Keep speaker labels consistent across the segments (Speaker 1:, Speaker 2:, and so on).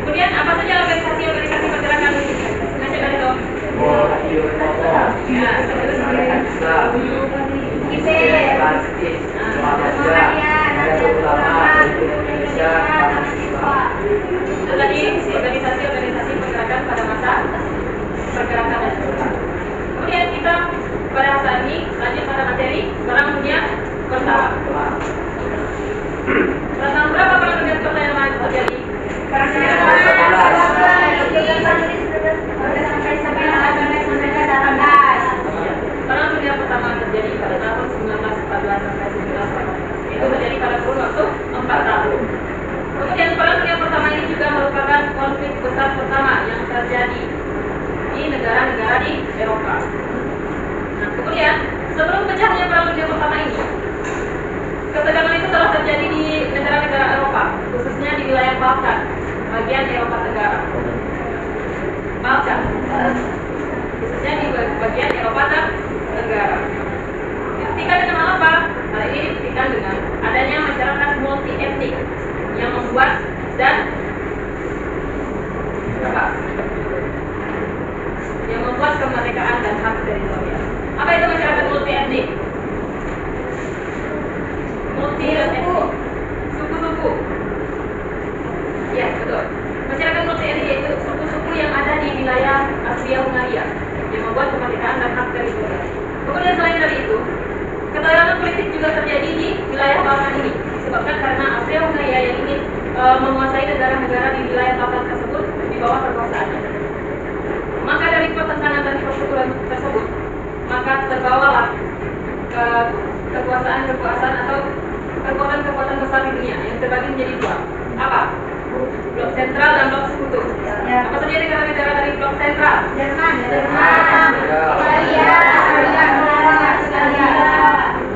Speaker 1: Kemudian apa saja organisasi pergerakan nasional itu? Itu tadi organisasi pergerakan pada masa pergerakan nasional. Kemudian kita pada saat ini lanjut pada materi. Sekarang punya kota. Tentang berapa perang kota yang terjadi? Perang dunia pertama terjadi pada tahun 1914 sampai 1918. Itu terjadi pada kurun waktu 4 tahun. Kemudian perang dunia pertama ini juga merupakan konflik besar pertama yang terjadi di negara-negara di Eropa. Nah, kemudian sebelum pecahnya perang dunia pertama ini, ketegangan itu telah terjadi di negara-negara Eropa, khususnya di wilayah Balkan, bagian Eropa Tenggara. Balkan, khususnya di bagian Eropa Tenggara. Dibuktikan dengan apa? Hal ini dibuktikan dengan adanya masyarakat multi etnik yang membuat dan kemerdekaan dan hak teritorial. Apa itu masyarakat multi etnik? Multi etnik, suku-suku. Ya, betul. Masyarakat multi etnik yaitu suku-suku yang ada di wilayah Austria-Hungaria yang membuat kemerdekaan dan hak teritorial. Kemudian selain dari itu, ketegangan politik juga terjadi di wilayah Balkan ini disebabkan karena Austria-Hungaria yang ingin menguasai negara-negara di wilayah Balkan tersebut di bawah kekuasaannya. Maka dari pertentangan dan perseteruan tersebut, maka terbawalah kekuasaan atau kekuatan besar di dunia yang terbagi menjadi dua. Apa? Blok sentral dan blok sekutu. Ya. Apa saja negara-negara dari blok sentral? Jerman,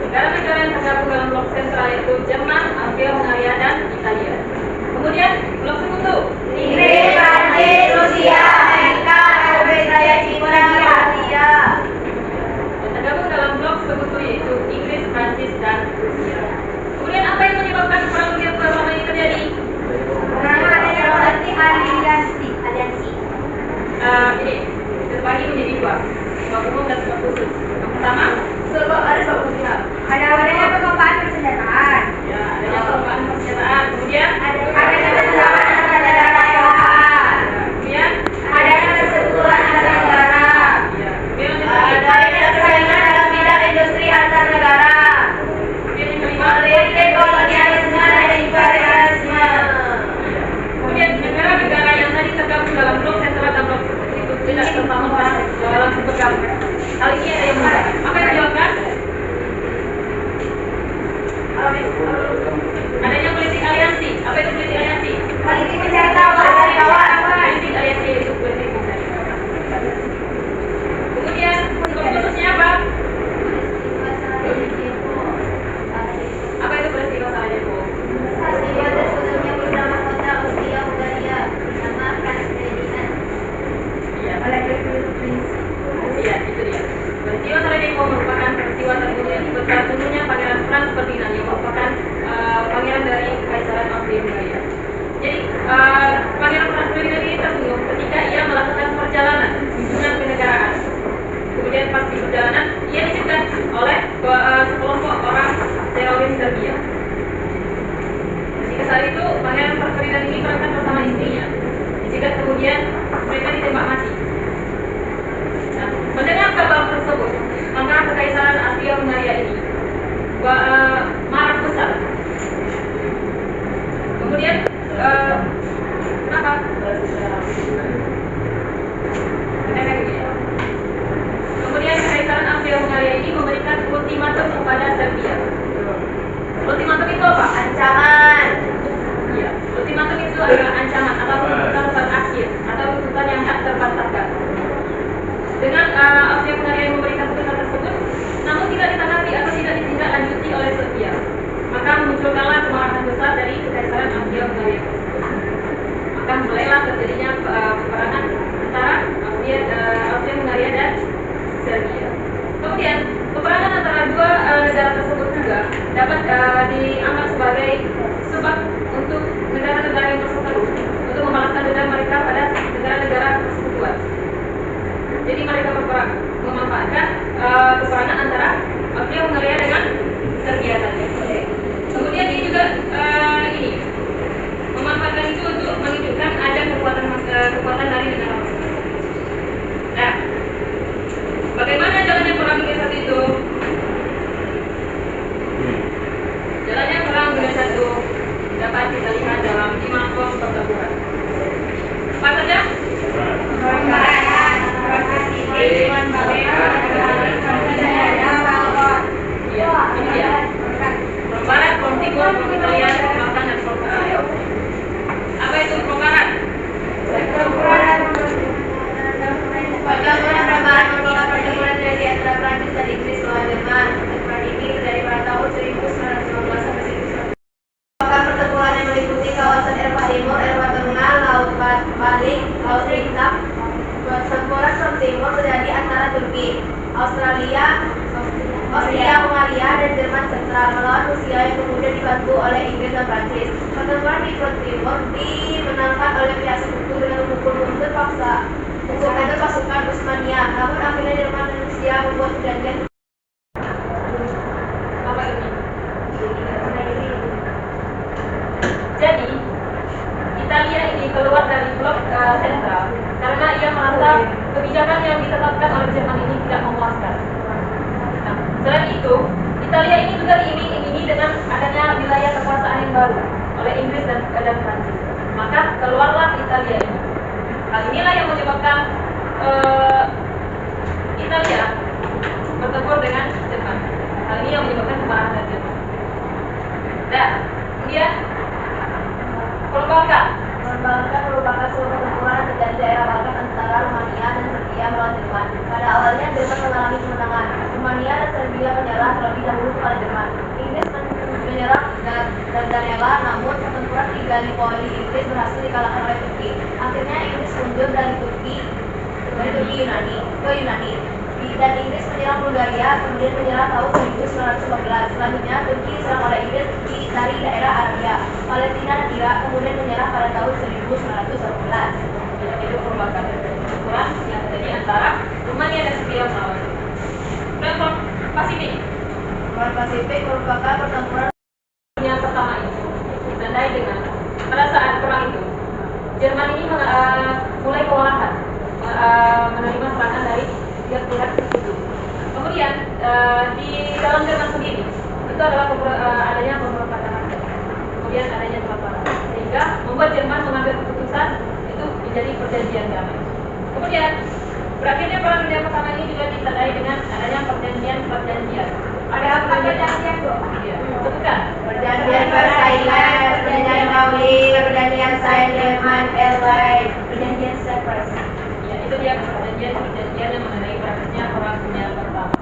Speaker 1: negara-negara yang tergabung dalam blok sentral yaitu Jerman, Austria-Hungaria, dan Italia. Kemudian blok sekutu. Inggris, Prancis, Rusia, Amerika, Britania, Cina, Asia. Yang tergabung dalam blok sekutu yaitu Inggris, Prancis, dan Rusia. Kemudian apa yang menyebabkan perang dunia pertama ini terjadi? Karena adanya aliansi. Ini terbagi menjadi dua, sebab umum dan sebab khusus. Yang pertama, ada sebab khusus. Adanya perkembangan persenjataan. Ya, adanya perkembangan persenjataan. Kemudian adanya kerjasama antara negara-negara. Kemudian adanya persekutuan antar negara. Ya. Kemudian adanya persaingan dalam bidang industri antar negara. Kemudian yang kelima, politik kolonialisme dan imperialisme. Kemudian negara-negara yang tadi tergabung dalam blok sentral dan blok sekutu itu tidak serta-merta langsung bergabung. Hal ini ada yang mudah. Apa yang menyebabkan? Adanya politik aliansi. Apa itu politik aliansi? Politik mencari kawan. Politik aliansi itu politik mencari kawan. Kemudian khususnya apa? Apa itu peristiwa Sarajevo? Peristiwa tersebutnya bersama kota Austria-Hungaria bersama Franz Ferdinand. Iya, itu dia. Peristiwa Sarajevo merupakan peristiwa terbunuhnya Pangeran Franz Ferdinand yang merupakan pangeran dari Kekaisaran Austria-Hungaria. Jadi Pangeran Franz Ferdinand ini terbunuh ketika ia melakukan perjalanan kunjungan kenegaraan. Kemudian pas di perjalanan ia dicegat oleh sekelompok orang teroris Serbia. Ketika saat itu Pangeran Franz Ferdinand ini berangkat bersama istrinya. Dicegat kemudian mereka ditembak mati. Nah, mendengar kabar tersebut, maka Kekaisaran Austria-Hungaria ini marah besar. Kemudian kenapa? Kekaisaran Serbia. Kemudian peperangan antara dua negara tersebut juga dapat dianggap sebagai sebab untuk negara-negara yang berseteru untuk membalaskan dendam mereka pada negara-negara persekutuan. Jadi mereka berperang memanfaatkan peperangan antara Austria-Hungaria dengan Serbia tadi. Kemudian dia juga ini memanfaatkan itu untuk menunjukkan ada kekuatan dari negara masing-masing. Nah, bagaimana jalannya perang dunia satu itu? Jalannya perang dunia satu dapat kita lihat dalam 5 pos pertempuran. Apa saja? Front Barat, Front Timur, Front Italia, Selatan, dan Front Tengah. Apa itu Front Barat?
Speaker 2: Pertempuran terjadi antara Prancis dan Inggris melawan Jerman. Pertempuran ini terjadi pada tahun 1915 sampai 1919. Pertempuran yang meliputi kawasan Eropa Timur, Eropa Tengah, Laut Balik, Laut Hitam. Pertempuran Front Timur terjadi antara Turki, Austria-Hungaria, dan Jerman Sentral melawan Rusia yang kemudian dibantu oleh Inggris dan Prancis. Pertempuran di Front Timur dimenangkan oleh pihak sekutu dengan memukul mundur pasukan Utsmania. Namun akhirnya Jerman dan Rusia membuat perjanjian.
Speaker 1: Apa ini? Jadi Italia ini keluar dari blok sentral karena ia merasa kebijakan yang ditetapkan oleh Jerman ini tidak memuaskan. Nah, selain itu, Italia ini juga diiming-imingi dengan adanya wilayah kekuasaan yang baru oleh Inggris dan Prancis. Maka keluarlah Italia ini. Hal inilah yang menyebabkan Italia bertempur dengan Jerman. Hal ini yang menyebabkan kemarahan dari Jerman. Nah, kemudian Perang Balkan
Speaker 2: merupakan sebuah pertempuran terjadi di daerah Balkan antara Rumania dan Serbia melawan Jerman. Pada awalnya Jerman mengalami kemenangan. Rumania dan Serbia menyerah terlebih dahulu kepada Jerman. Inggris menyerang Dardanella, namun pertempuran di Gallipoli Inggris berhasil dikalahkan oleh Turki. Akhirnya Inggris mundur dari Turki ke Yunani. Dan Inggris menyerang Bulgaria, kemudian menyerah tahun 1914. Selanjutnya Turki diserang oleh Inggris dari daerah Arabia, Palestina, dan Irak, kemudian menyerah pada tahun 1918.
Speaker 1: Itu merupakan pertempuran yang terjadi antara Rumania dan Serbia melawan. Perang Pasifik.
Speaker 2: Perang Pasifik merupakan pertempuran
Speaker 1: Yang pertama itu ditandai dengan pada saat perang itu Jerman ini mulai kewalahan menerima serangan dari pihak sekutu. Kemudian di dalam Jerman sendiri itu adalah adanya pemberontakan rakyat, kemudian adanya kelaparan, sehingga membuat Jerman mengambil keputusan itu menjadi perjanjian damai. Kemudian berakhirnya perang dunia pertama ini juga ditandai dengan adanya perjanjian. Ada apa perjanjian, Bu? Iya, sebutkan.
Speaker 2: Perjanjian Versailles, Perjanjian Pauli, Perjanjian Saint-Germain, Airways, Perjanjian Cyprus.
Speaker 1: Ya, itu dia perjanjian yang mengenai berakhirnya perang dunia pertama.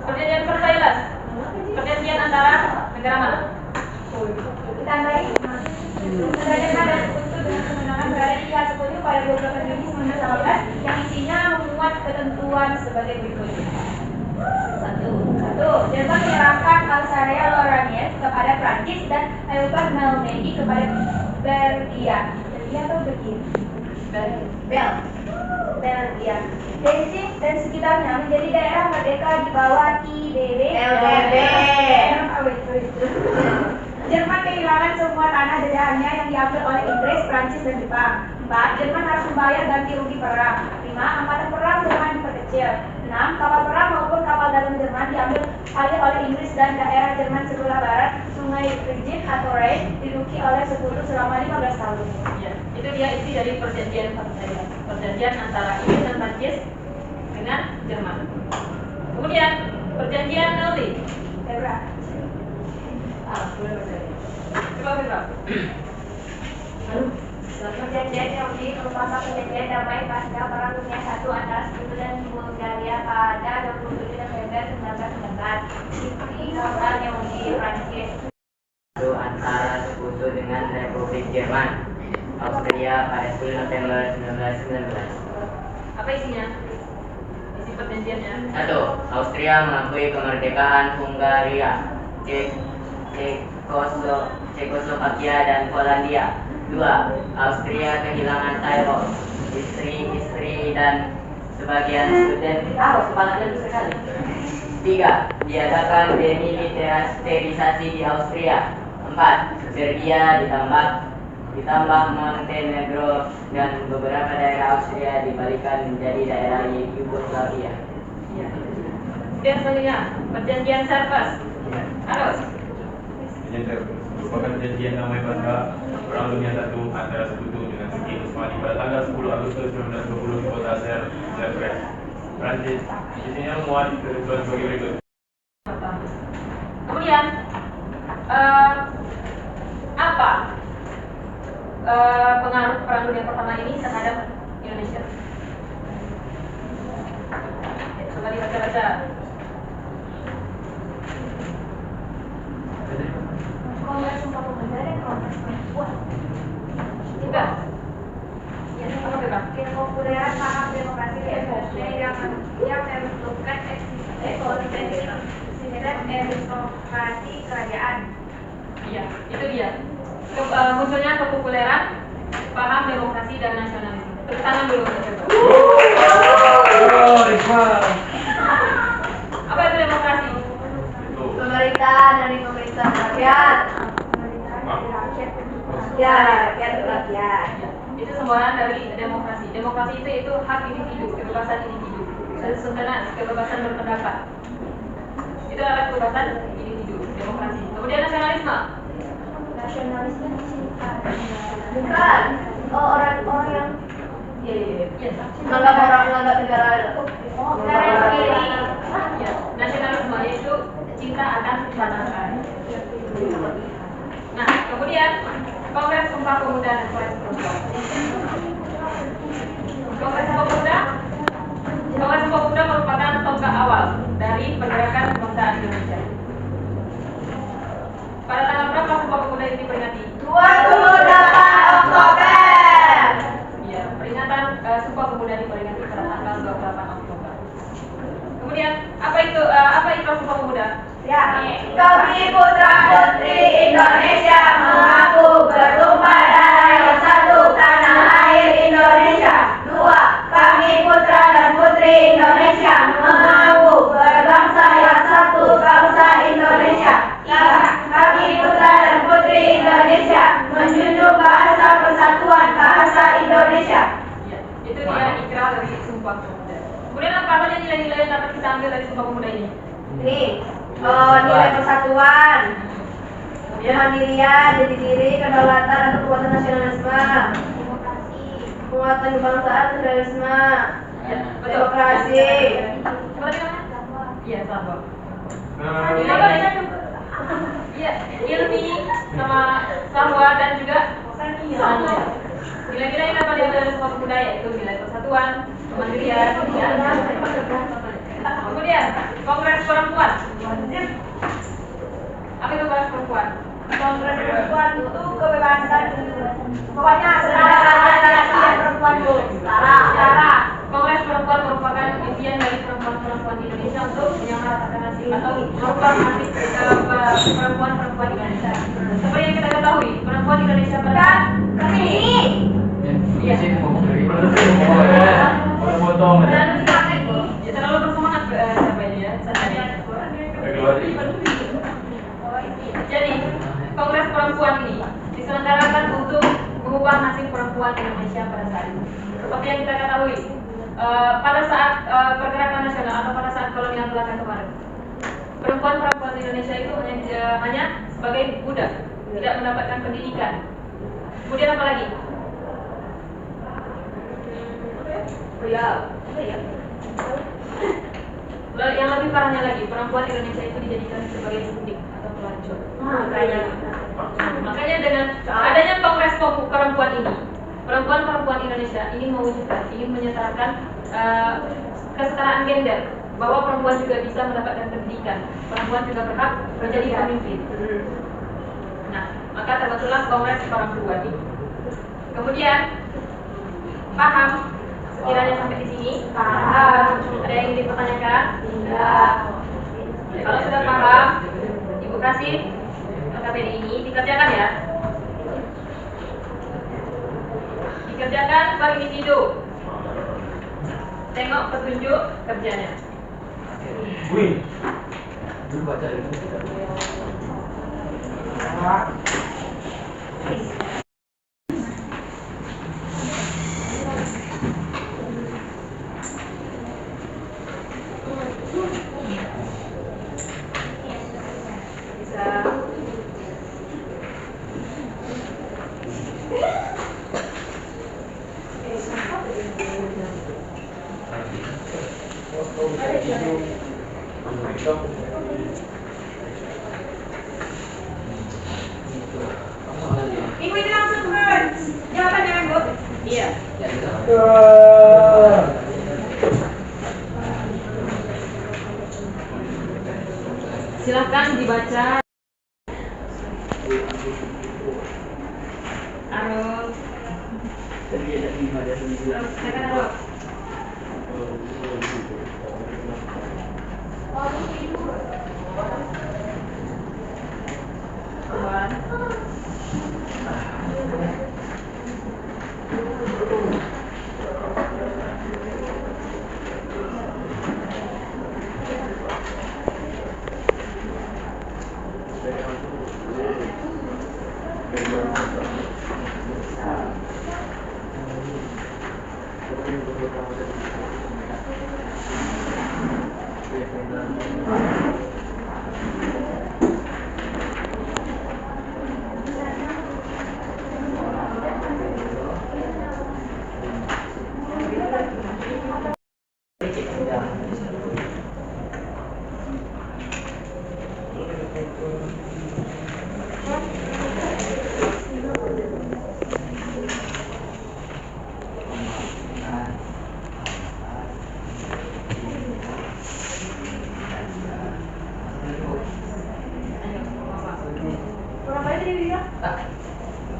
Speaker 1: Perjanjian Versailles, perjanjian antara negara mana?
Speaker 2: Ditandai sebenarnya pada sekutu dengan kemenangan berada di pihak sekutu pada 28 Juni 1918 yang isinya memuat ketentuan sebagai berikut. 1. Jerman menyerahkan Alsace-Lorraine kepada Prancis dan Alpes-Normandy kepada Belgia. Belgia atau Belgia? Belgia. Danzig dan sekitarnya menjadi daerah merdeka di bawah IDB. LDB. Jerman kehilangan semua tanah jajahannya yang diambil oleh Inggris, Prancis, dan Jepang. 4. Jerman harus membayar ganti rugi perang. 5. Angkatan perang Jerman diperkecil. 6. Kapal perang maupun kapal dalam Jerman diambil alih oleh Inggris dan daerah Jerman sebelah barat, Sungai Rhine atau Rhine, diduduki oleh sekutu selama 15 tahun.
Speaker 1: Ya, itu dia isi dari perjanjian Versailles. Perjanjian antara Inggris dan Prancis dengan Jerman. Kemudian perjanjian Nelly. Coba Fitra.
Speaker 2: Perjanjian Nelly merupakan perjanjian damai pasca Perang Dunia I antara Sekutu dan Bulgaria pada 27 November 1919 di kota Neuilly, Prancis.
Speaker 3: Antara bersekutu dengan Republik Jerman Austria pada 10 November 1919.
Speaker 1: Apa isinya? Isi perjanjiannya.
Speaker 3: 1. Austria mengakui kemerdekaan Hungaria, Cekoslovakia dan Polandia. 2. Austria kehilangan Tyrol, istri-istri dan sebagian student. Kepalanya besar sekali. 3. Diadakan demilitarisasi di Austria. 4. Serbia ditambah Montenegro dan beberapa daerah Austria dibalikan menjadi daerah Yugoslavia.
Speaker 1: Ya. Dan selanjutnya perjanjian Sarpas. Harus.
Speaker 4: Perjanjian merupakan perjanjian damai pada Perang Dunia I antara Sekutu dengan Turki Utsmani pada tanggal 10 Agustus 1920 di kota Zagreb, Prancis. Isinya memuat ketentuan sebagai berikut.
Speaker 1: Kemudian apa pengaruh Perang Dunia Pertama ini terhadap Indonesia? Coba dibaca-baca.
Speaker 2: Kongres Sumpah Pemuda dan Kongres Perempuan.
Speaker 1: Juga. Ya, apa coba?
Speaker 2: Kepopuleran paham demokrasi di Indonesia yang menentukan eksistensi aristokrasi kerajaan.
Speaker 1: Iya, itu dia. Munculnya kepopuleran paham demokrasi dan nasionalisme. Tepuk tangan dulu. Apa itu demokrasi?
Speaker 4: Itu
Speaker 2: Pemerintahan dari pemerintah rakyat. Ya, rakyat rakyat.
Speaker 1: Itu semboyan dari demokrasi. Demokrasi itu hak individu, kebebasan individu. Kebebasan berpendapat. Itu adalah kebebasan individu, demokrasi. Kemudian nasionalisme.
Speaker 2: Nasionalisme bukan orang-orang yang menganggap negara sendiri.
Speaker 1: Ya, nasionalisme yaitu cinta akan bangsa. Nah, kemudian Kongres Sumpah Pemuda dan Kongres Perempuan. Kongres Sumpah Pemuda merupakan tonggak awal dari pergerakan kebangsaan Indonesia. Pada tanggal berapa Sumpah Pemuda ini diperingati?
Speaker 2: 28 Oktober.
Speaker 1: Ya, peringatan Sumpah Pemuda diperingati pada tanggal 28 Oktober. Kemudian apa itu Sumpah Pemuda?
Speaker 2: Ya, kami putra putri Indonesia mengaku bertumpah darah yang satu tanah air Indonesia. 2. Kami putra dan putri Indonesia mengaku berbangsa yang satu bangsa Indonesia. 3. Kami putra dan putri Indonesia menjunjung bahasa persatuan bahasa Indonesia.
Speaker 1: Ya, itu dia ikrar dari Sumpah Pemuda. Kemudian apa saja nilai-nilai yang dapat kita ambil dari Sumpah Pemuda ini?
Speaker 2: Ini nilai persatuan, kemandirian, jati diri, kedaulatan atau kekuatan nasionalisme, penguatan kebangsaan, federalisme,
Speaker 1: Ya,
Speaker 2: demokrasi.
Speaker 1: Iya, sama. Iya, ilmi sama sahwa dan juga sania. Nilai-nilai yang dapat diambil dari Sumpah Pemuda yaitu nilai persatuan, kemandirian, kemudian Kongres Perempuan. Apa itu Kongres Perempuan?
Speaker 2: Kongres perempuan itu kebebasan, pokoknya setara perempuan itu setara.
Speaker 1: Kongres Perempuan merupakan impian dari perempuan-perempuan Indonesia untuk menyamaratakan nasib atau merubah nasib perempuan-perempuan Indonesia. Seperti yang kita ketahui, perempuan Indonesia pada
Speaker 2: Kesini.
Speaker 1: Iya.
Speaker 4: potong aja.
Speaker 1: Ya, terlalu bersemangat siapa ini ya? Jadi, Kongres Perempuan ini diselenggarakan untuk mengubah nasib perempuan Indonesia pada saat itu. Seperti yang kita ketahui, pada saat pergerakan nasional atau pada saat kolonial Belanda kemarin, perempuan-perempuan Indonesia itu hanya sebagai budak, tidak mendapatkan pendidikan. Kemudian apa lagi? Yang lebih parahnya lagi, perempuan Indonesia itu dijadikan sebagai sundik atau pelacur. Makanya dengan adanya Kongres Perempuan ini, perempuan-perempuan Indonesia ingin mewujudkan, ingin menyetarakan kesetaraan gender, bahwa perempuan juga bisa mendapatkan pendidikan, perempuan juga berhak menjadi pemimpin. Nah, maka terbentuk berlangsunglah kongres orang tua ini. Kemudian paham sekiranya sampai di sini? Paham. Ada yang ingin dipertanyakan? Tidak. Kalau sudah paham, Ibu kasih LKPD ini dikerjakan ya. Dikerjakan per individu. Tengok petunjuk kerjanya.
Speaker 4: Wih.
Speaker 1: Ibu ini langsung ke jawabannya, Bu. Iya. Silahkan dibaca. Arul. Silakan Arul.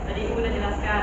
Speaker 1: Tadi Ibu udah jelaskan.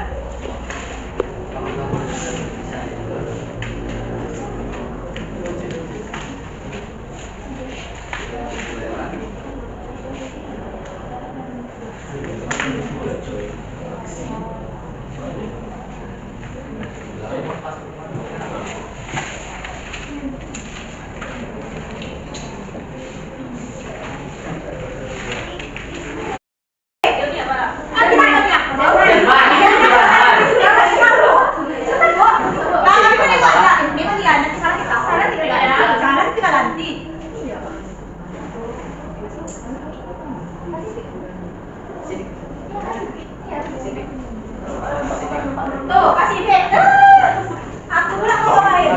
Speaker 2: Tuh, kasih deh. Aku bilang mau main.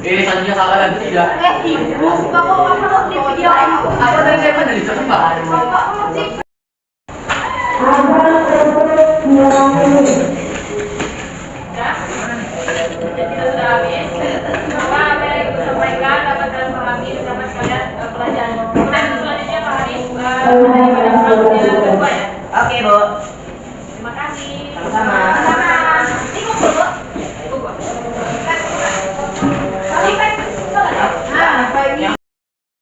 Speaker 3: Satunya salah dan tidak.
Speaker 2: Ibu, bapak mau di video ini.
Speaker 3: Apa dari saya dari coba?
Speaker 2: Bapak mau cek.
Speaker 1: Jadi sudah habis. Apa yang Ibu sampaikan dapat kalian pahami bersama sekalian pelajaran. Kemudian selanjutnya Pak Haris dari pada selanjutnya kedua ya.
Speaker 3: Oke, Bu.
Speaker 1: Terima kasih.
Speaker 3: Sama-sama.